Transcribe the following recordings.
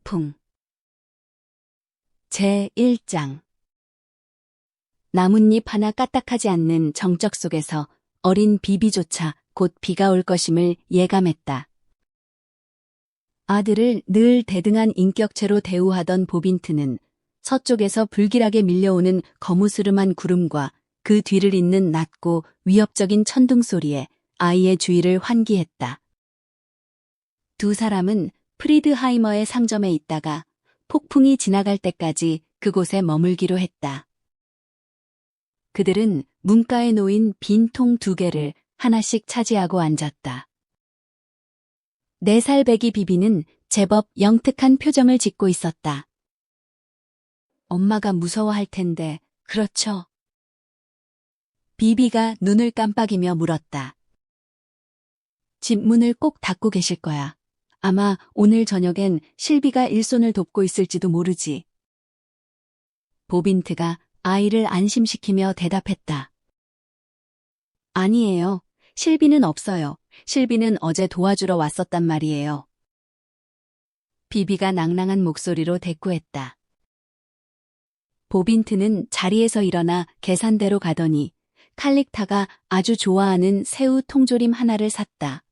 폭풍 제1장 나뭇잎 하나 까딱하지 않는 정적 속에서 어린 비비조차 곧 비가 올 것임을 예감했다. 아들을 늘 대등한 인격체로 대우하던 보빈트는 서쪽에서 불길하게 밀려오는 거무스름한 구름과 그 뒤를 잇는 낮고 위협적인 천둥 소리에 아이의 주의를 환기했다. 두 사람은 프리드하이머의 상점에 있다가 폭풍이 지나갈 때까지 그곳에 머물기로 했다. 그들은 문가에 놓인 빈 통 2개를 하나씩 차지하고 앉았다. 4살 배기 비비는 제법 영특한 표정을 짓고 있었다. 엄마가 무서워할 텐데, 그렇죠? 비비가 눈을 깜빡이며 물었다. 집 문을 꼭 닫고 계실 거야. 아마 오늘 저녁엔 실비가 일손을 돕고 있을지도 모르지. 보빈트가 아이를 안심시키며 대답했다. 아니에요. 실비는 없어요. 실비는 어제 도와주러 왔었단 말이에요. 비비가 낭랑한 목소리로 대꾸했다. 보빈트는 자리에서 일어나 계산대로 가더니 칼릭타가 아주 좋아하는 새우 통조림 하나를 샀다.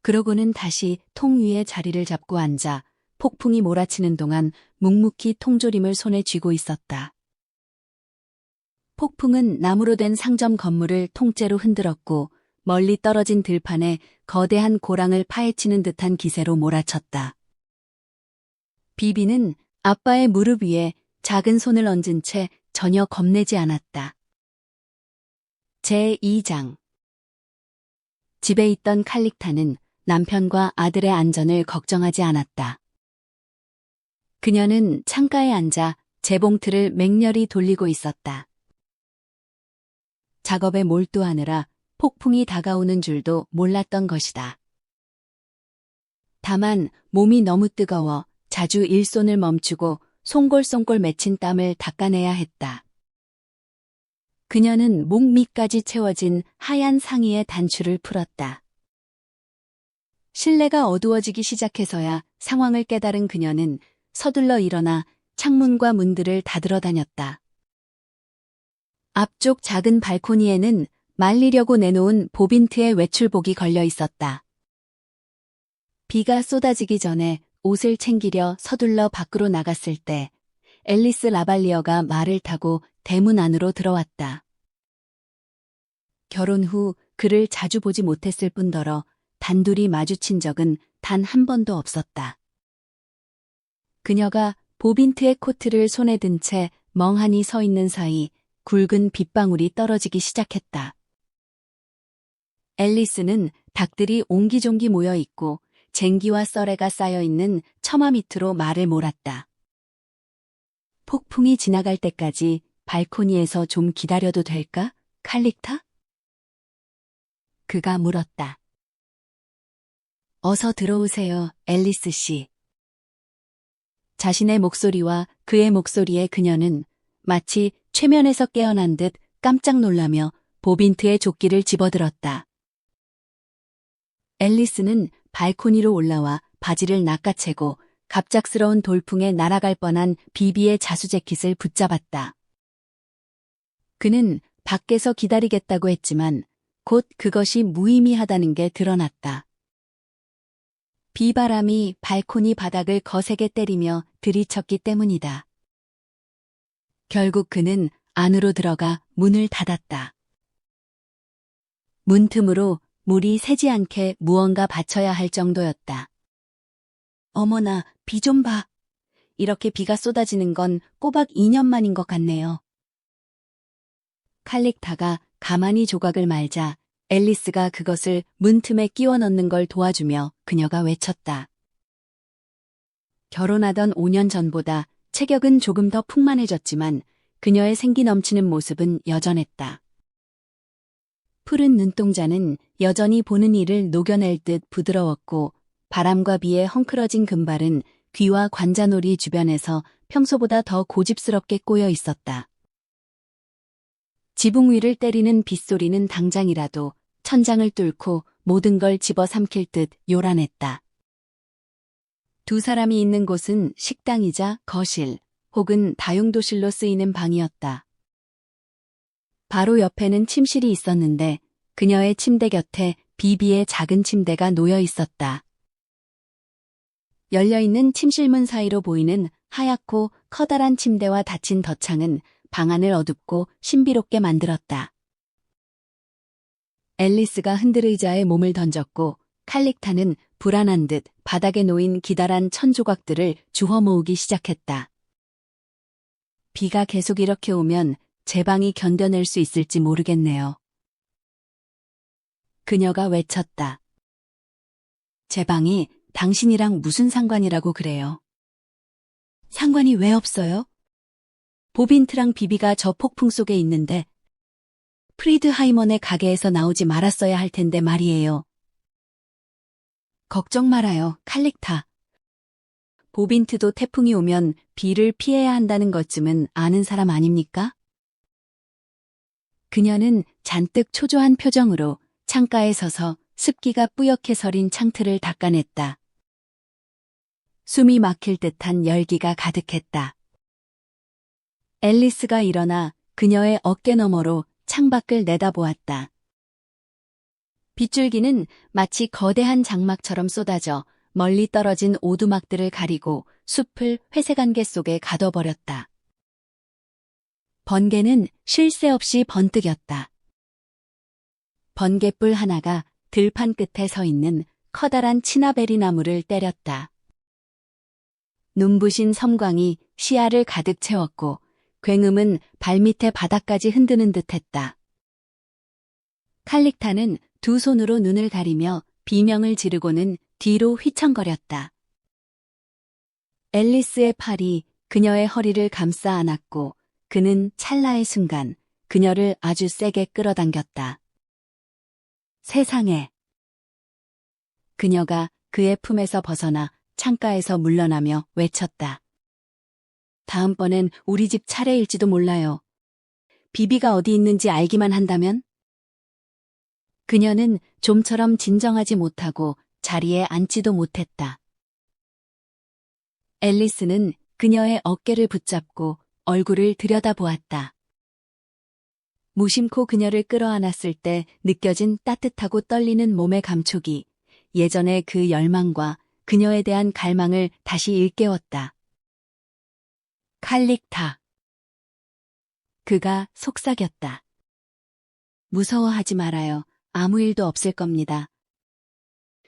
그러고는 다시 통 위에 자리를 잡고 앉아 폭풍이 몰아치는 동안 묵묵히 통조림을 손에 쥐고 있었다. 폭풍은 나무로 된 상점 건물을 통째로 흔들었고 멀리 떨어진 들판에 거대한 고랑을 파헤치는 듯한 기세로 몰아쳤다. 비비는 아빠의 무릎 위에 작은 손을 얹은 채 전혀 겁내지 않았다. 제2장 집에 있던 칼릭타는 남편과 아들의 안전을 걱정하지 않았다. 그녀는 창가에 앉아 재봉틀을 맹렬히 돌리고 있었다. 작업에 몰두하느라 폭풍이 다가오는 줄도 몰랐던 것이다. 다만 몸이 너무 뜨거워 자주 일손을 멈추고 송골송골 맺힌 땀을 닦아내야 했다. 그녀는 목 밑까지 채워진 하얀 상의의 단추를 풀었다. 실내가 어두워지기 시작해서야 상황을 깨달은 그녀는 서둘러 일어나 창문과 문들을 닫으러 다녔다. 앞쪽 작은 발코니에는 말리려고 내놓은 보빈트의 외출복이 걸려 있었다. 비가 쏟아지기 전에 옷을 챙기려 서둘러 밖으로 나갔을 때 앨리스 라발리어가 말을 타고 대문 안으로 들어왔다. 결혼 후 그를 자주 보지 못했을 뿐더러 단둘이 마주친 적은 단 한 번도 없었다. 그녀가 보빈트의 코트를 손에 든 채 멍하니 서 있는 사이 굵은 빗방울이 떨어지기 시작했다. 앨리스는 닭들이 옹기종기 모여 있고 쟁기와 썰애가 쌓여 있는 처마 밑으로 말을 몰았다. 폭풍이 지나갈 때까지 발코니에서 좀 기다려도 될까, 칼릭타? 그가 물었다. 어서 들어오세요, 앨리스 씨. 자신의 목소리와 그의 목소리에 그녀는 마치 최면에서 깨어난 듯 깜짝 놀라며 보빈트의 조끼를 집어들었다. 앨리스는 발코니로 올라와 바지를 낚아채고 갑작스러운 돌풍에 날아갈 뻔한 비비의 자수 재킷을 붙잡았다. 그는 밖에서 기다리겠다고 했지만 곧 그것이 무의미하다는 게 드러났다. 비바람이 발코니 바닥을 거세게 때리며 들이쳤기 때문이다. 결국 그는 안으로 들어가 문을 닫았다. 문틈으로 물이 새지 않게 무언가 받쳐야 할 정도였다. 어머나, 비 좀 봐. 이렇게 비가 쏟아지는 건 꼬박 2년 만인 것 같네요. 칼릭타가 가만히 조각을 말자 앨리스가 그것을 문틈에 끼워 넣는 걸 도와주며 그녀가 외쳤다. 결혼하던 5년 전보다 체격은 조금 더 풍만해졌지만 그녀의 생기 넘치는 모습은 여전했다. 푸른 눈동자는 여전히 보는 이를 녹여낼 듯 부드러웠고 바람과 비에 헝클어진 금발은 귀와 관자놀이 주변에서 평소보다 더 고집스럽게 꼬여 있었다. 지붕 위를 때리는 빗소리는 당장이라도 천장을 뚫고 모든 걸 집어삼킬 듯 요란했다. 두 사람이 있는 곳은 식당이자 거실 혹은 다용도실로 쓰이는 방이었다. 바로 옆에는 침실이 있었는데 그녀의 침대 곁에 비비의 작은 침대가 놓여 있었다. 열려있는 침실문 사이로 보이는 하얗고 커다란 침대와 닫힌 덧창은 방안을 어둡고 신비롭게 만들었다. 앨리스가 흔들 의자에 몸을 던졌고 칼릭타는 불안한 듯 바닥에 놓인 기다란 천 조각들을 주워 모으기 시작했다. 비가 계속 이렇게 오면 제 방이 견뎌낼 수 있을지 모르겠네요. 그녀가 외쳤다. 제 방이 당신이랑 무슨 상관이라고 그래요? 상관이 왜 없어요? 보빈트랑 비비가 저 폭풍 속에 있는데 프리드 하이먼의 가게에서 나오지 말았어야 할 텐데 말이에요. 걱정 말아요, 칼릭타. 보빈트도 태풍이 오면 비를 피해야 한다는 것쯤은 아는 사람 아닙니까? 그녀는 잔뜩 초조한 표정으로 창가에 서서 습기가 뿌옇게 서린 창틀을 닦아냈다. 숨이 막힐 듯한 열기가 가득했다. 앨리스가 일어나 그녀의 어깨 너머로 창밖을 내다보았다. 빗줄기는 마치 거대한 장막처럼 쏟아져 멀리 떨어진 오두막들을 가리고 숲을 회색 안개 속에 가둬버렸다. 번개는 쉴 새 없이 번뜩였다. 번개불 하나가 들판 끝에 서 있는 커다란 치나베리 나무를 때렸다. 눈부신 섬광이 시야를 가득 채웠고 굉음은 발밑의 바닥까지 흔드는 듯했다. 칼릭타는 두 손으로 눈을 가리며 비명을 지르고는 뒤로 휘청거렸다. 앨리스의 팔이 그녀의 허리를 감싸 안았고 그는 찰나의 순간 그녀를 아주 세게 끌어당겼다. 세상에. 그녀가 그의 품에서 벗어나 창가에서 물러나며 외쳤다. 다음번엔 우리 집 차례일지도 몰라요. 비비가 어디 있는지 알기만 한다면? 그녀는 좀처럼 진정하지 못하고 자리에 앉지도 못했다. 앨리스는 그녀의 어깨를 붙잡고 얼굴을 들여다보았다. 무심코 그녀를 끌어안았을 때 느껴진 따뜻하고 떨리는 몸의 감촉이 예전의 그 열망과 그녀에 대한 갈망을 다시 일깨웠다. 칼릭타. 그가 속삭였다. 무서워하지 말아요. 아무 일도 없을 겁니다.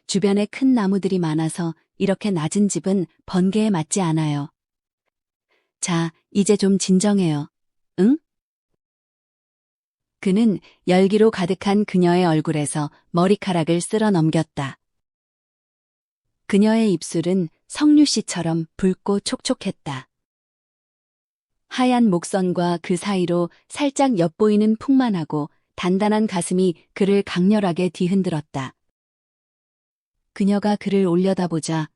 주변에 큰 나무들이 많아서 이렇게 낮은 집은 번개에 맞지 않아요. 자, 이제 좀 진정해요. 응? 그는 열기로 가득한 그녀의 얼굴에서 머리카락을 쓸어 넘겼다. 그녀의 입술은 석류씨처럼 붉고 촉촉했다. 하얀 목선과 그 사이로 살짝 엿보이는 풍만하고 단단한 가슴이 그를 강렬하게 뒤흔들었다. 그녀가 그를 올려다보자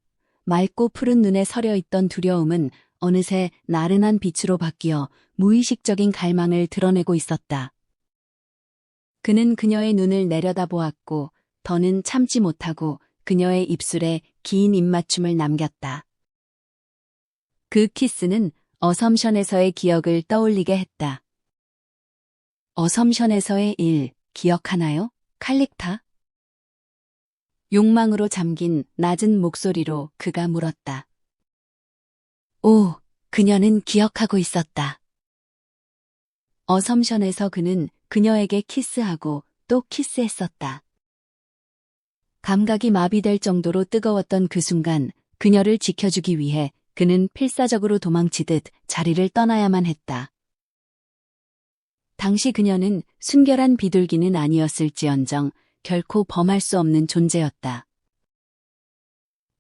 맑고 푸른 눈에 서려 있던 두려움은 어느새 나른한 빛으로 바뀌어 무의식적인 갈망을 드러내고 있었다. 그는 그녀의 눈을 내려다보았고 더는 참지 못하고 그녀의 입술에 긴 입맞춤을 남겼다. 그 키스는 어섬션에서의 기억을 떠올리게 했다. 어섬션에서의 일 기억하나요? 칼릭타? 욕망으로 잠긴 낮은 목소리로 그가 물었다. 오, 그녀는 기억하고 있었다. 어섬션에서 그는 그녀에게 키스하고 또 키스했었다. 감각이 마비될 정도로 뜨거웠던 그 순간 그녀를 지켜주기 위해 그는 필사적으로 도망치듯 자리를 떠나야만 했다. 당시 그녀는 순결한 비둘기는 아니었을지언정 결코 범할 수 없는 존재였다.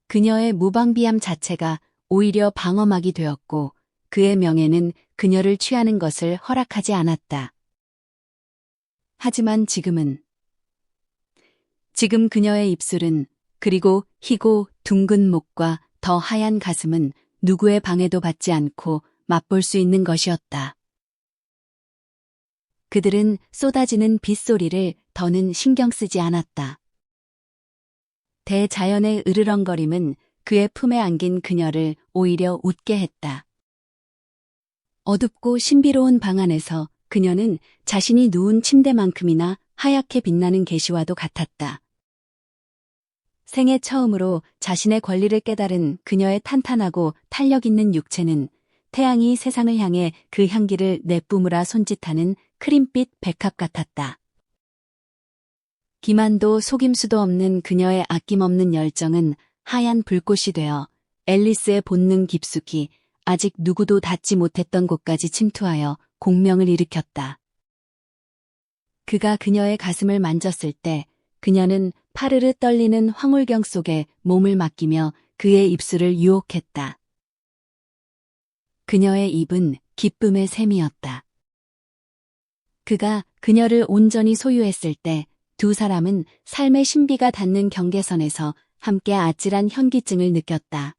그녀의 무방비함 자체가 오히려 방어막이 되었고 그의 명예는 그녀를 취하는 것을 허락하지 않았다. 하지만 지금 그녀의 입술은 그리고 희고 둥근 목과 더 하얀 가슴은 누구의 방해도 받지 않고 맛볼 수 있는 것이었다. 그들은 쏟아지는 빗소리를 더는 신경 쓰지 않았다. 대자연의 으르렁거림은 그의 품에 안긴 그녀를 오히려 웃게 했다. 어둡고 신비로운 방 안에서 그녀는 자신이 누운 침대만큼이나 하얗게 빛나는 계시와도 같았다. 생애 처음으로 자신의 권리를 깨달은 그녀의 탄탄하고 탄력 있는 육체는 태양이 세상을 향해 그 향기를 내뿜으라 손짓하는 크림빛 백합 같았다. 기만도 속임수도 없는 그녀의 아낌없는 열정은 하얀 불꽃이 되어 앨리스의 본능 깊숙이 아직 누구도 닿지 못했던 곳까지 침투하여 공명을 일으켰다. 그가 그녀의 가슴을 만졌을 때 그녀는 파르르 떨리는 황홀경 속에 몸을 맡기며 그의 입술을 유혹했다. 그녀의 입은 기쁨의 샘이었다. 그가 그녀를 온전히 소유했을 때 두 사람은 삶의 신비가 닿는 경계선에서 함께 아찔한 현기증을 느꼈다.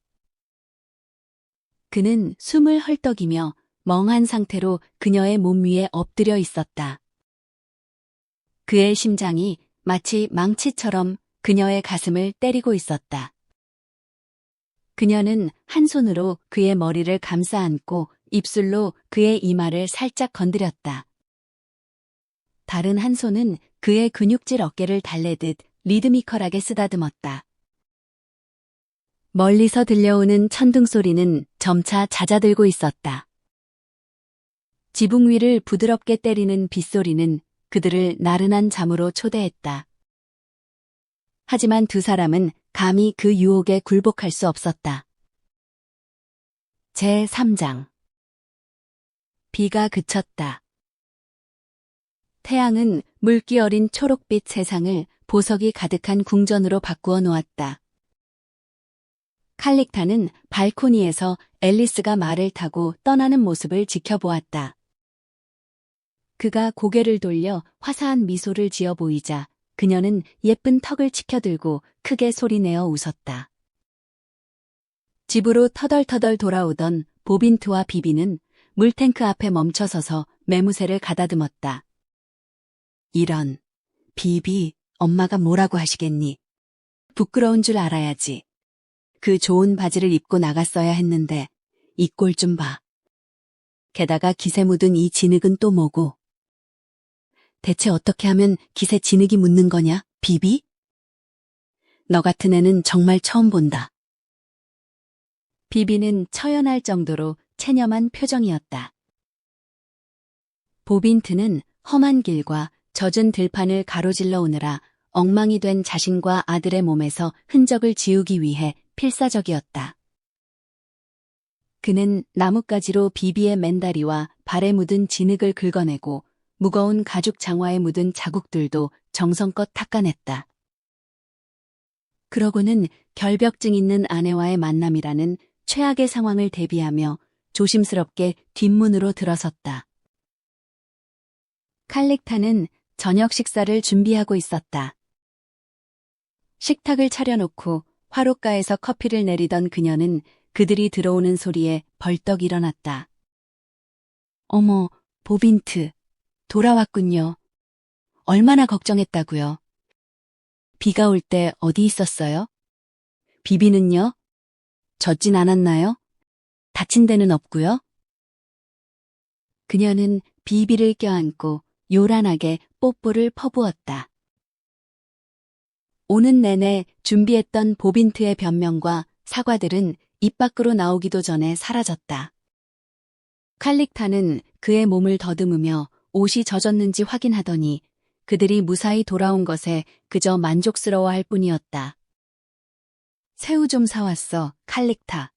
그는 숨을 헐떡이며 멍한 상태로 그녀의 몸 위에 엎드려 있었다. 그의 심장이 마치 망치처럼 그녀의 가슴을 때리고 있었다. 그녀는 한 손으로 그의 머리를 감싸 안고 입술로 그의 이마를 살짝 건드렸다. 다른 한 손은 그의 근육질 어깨를 달래듯 리드미컬하게 쓰다듬었다. 멀리서 들려오는 천둥 소리는 점차 잦아들고 있었다. 지붕 위를 부드럽게 때리는 빗소리는 그들을 나른한 잠으로 초대했다. 하지만 두 사람은 감히 그 유혹에 굴복할 수 없었다. 제3장 비가 그쳤다. 태양은 물기 어린 초록빛 세상을 보석이 가득한 궁전으로 바꾸어 놓았다. 칼릭타는 발코니에서 앨리스가 말을 타고 떠나는 모습을 지켜보았다. 그가 고개를 돌려 화사한 미소를 지어 보이자 그녀는 예쁜 턱을 치켜들고 크게 소리내어 웃었다. 집으로 터덜터덜 돌아오던 보빈트와 비비는 물탱크 앞에 멈춰서서 매무새를 가다듬었다. 이런, 비비, 엄마가 뭐라고 하시겠니? 부끄러운 줄 알아야지. 그 좋은 바지를 입고 나갔어야 했는데 이 꼴 좀 봐. 게다가 기세 묻은 이 진흙은 또 뭐고? 대체 어떻게 하면 기세 진흙이 묻는 거냐, 비비? 너 같은 애는 정말 처음 본다. 비비는 처연할 정도로 체념한 표정이었다. 보빈트는 험한 길과 젖은 들판을 가로질러 오느라 엉망이 된 자신과 아들의 몸에서 흔적을 지우기 위해 필사적이었다. 그는 나뭇가지로 비비의 맨다리와 발에 묻은 진흙을 긁어내고 무거운 가죽 장화에 묻은 자국들도 정성껏 닦아냈다. 그러고는 결벽증 있는 아내와의 만남이라는 최악의 상황을 대비하며 조심스럽게 뒷문으로 들어섰다. 칼릭타는 저녁 식사를 준비하고 있었다. 식탁을 차려놓고 화롯가에서 커피를 내리던 그녀는 그들이 들어오는 소리에 벌떡 일어났다. 어머, 보빈트, 돌아왔군요. 얼마나 걱정했다고요. 비가 올 때 어디 있었어요? 비비는요? 젖진 않았나요? 다친 데는 없고요? 그녀는 비비를 껴안고 요란하게 뽀뽀를 퍼부었다. 오는 내내 준비했던 보빈트의 변명과 사과들은 입 밖으로 나오기도 전에 사라졌다. 칼릭타는 그의 몸을 더듬으며 옷이 젖었는지 확인하더니 그들이 무사히 돌아온 것에 그저 만족스러워할 뿐이었다. 새우 좀 사왔어, 칼릭타.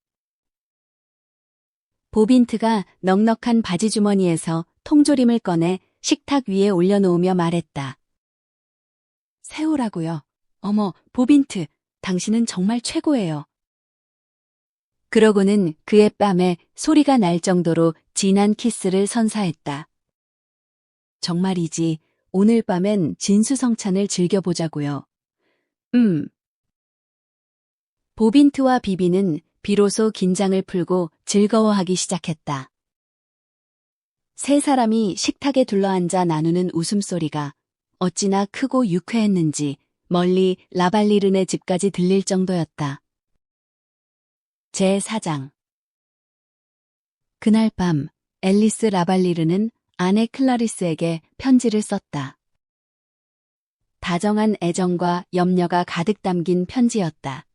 보빈트가 넉넉한 바지 주머니에서 통조림을 꺼내 식탁 위에 올려놓으며 말했다. 새우라고요. 어머, 보빈트, 당신은 정말 최고예요. 그러고는 그의 뺨에 소리가 날 정도로 진한 키스를 선사했다. 정말이지, 오늘 밤엔 진수성찬을 즐겨보자고요. 보빈트와 비비는 비로소 긴장을 풀고 즐거워하기 시작했다. 세 사람이 식탁에 둘러앉아 나누는 웃음소리가 어찌나 크고 유쾌했는지 멀리 라발리르네 집까지 들릴 정도였다. 제4장. 그날 밤 앨리스 라발리르는 아내 클라리스에게 편지를 썼다. 다정한 애정과 염려가 가득 담긴 편지였다.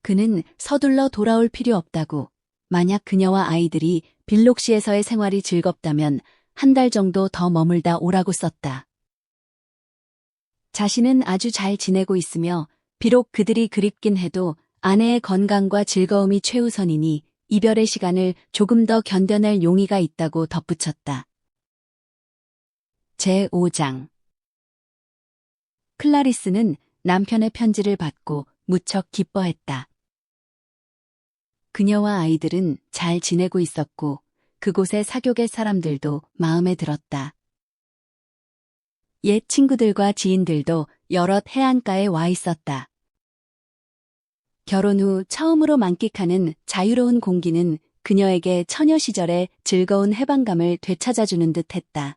그는 서둘러 돌아올 필요 없다고, 만약 그녀와 아이들이 빌록시에서의 생활이 즐겁다면 한 달 정도 더 머물다 오라고 썼다. 자신은 아주 잘 지내고 있으며 비록 그들이 그립긴 해도 아내의 건강과 즐거움이 최우선이니 이별의 시간을 조금 더 견뎌낼 용의가 있다고 덧붙였다. 제5장. 클라리스는 남편의 편지를 받고 무척 기뻐했다. 그녀와 아이들은 잘 지내고 있었고 그곳의 사교계 사람들도 마음에 들었다. 옛 친구들과 지인들도 여럿 해안가에 와 있었다. 결혼 후 처음으로 만끽하는 자유로운 공기는 그녀에게 처녀 시절의 즐거운 해방감을 되찾아주는 듯 했다.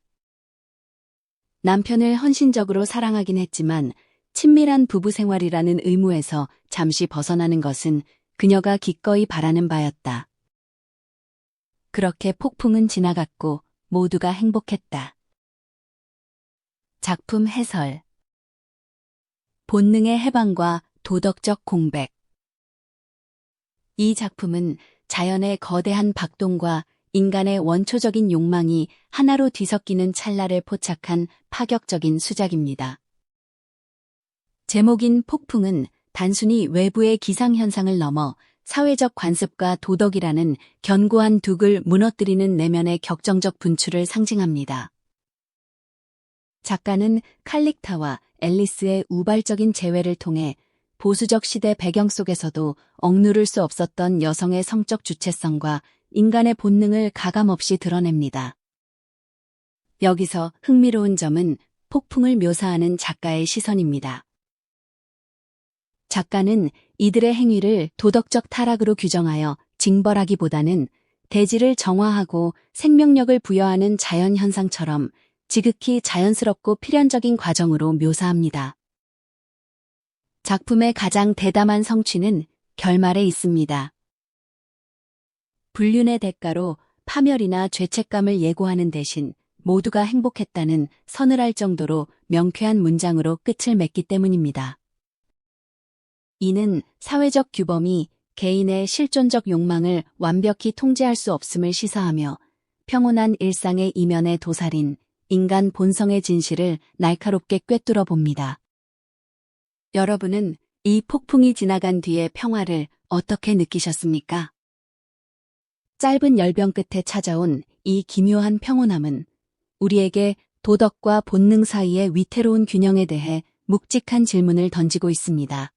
남편을 헌신적으로 사랑하긴 했지만 친밀한 부부 생활이라는 의무에서 잠시 벗어나는 것은 그녀가 기꺼이 바라는 바였다. 그렇게 폭풍은 지나갔고 모두가 행복했다. 작품 해설. 본능의 해방과 도덕적 공백. 이 작품은 자연의 거대한 박동과 인간의 원초적인 욕망이 하나로 뒤섞이는 찰나를 포착한 파격적인 수작입니다. 제목인 폭풍은 단순히 외부의 기상현상을 넘어 사회적 관습과 도덕이라는 견고한 둑을 무너뜨리는 내면의 격정적 분출을 상징합니다. 작가는 칼릭타와 앨리스의 우발적인 재회를 통해 보수적 시대 배경 속에서도 억누를 수 없었던 여성의 성적 주체성과 인간의 본능을 가감없이 드러냅니다. 여기서 흥미로운 점은 폭풍을 묘사하는 작가의 시선입니다. 작가는 이들의 행위를 도덕적 타락으로 규정하여 징벌하기보다는 대지를 정화하고 생명력을 부여하는 자연현상처럼 지극히 자연스럽고 필연적인 과정으로 묘사합니다. 작품의 가장 대담한 성취는 결말에 있습니다. 불륜의 대가로 파멸이나 죄책감을 예고하는 대신 모두가 행복했다는 서늘할 정도로 명쾌한 문장으로 끝을 맺기 때문입니다. 이는 사회적 규범이 개인의 실존적 욕망을 완벽히 통제할 수 없음을 시사하며 평온한 일상의 이면에 도사린 인간 본성의 진실을 날카롭게 꿰뚫어 봅니다. 여러분은 이 폭풍이 지나간 뒤의 평화를 어떻게 느끼셨습니까? 짧은 열병 끝에 찾아온 이 기묘한 평온함은 우리에게 도덕과 본능 사이의 위태로운 균형에 대해 묵직한 질문을 던지고 있습니다.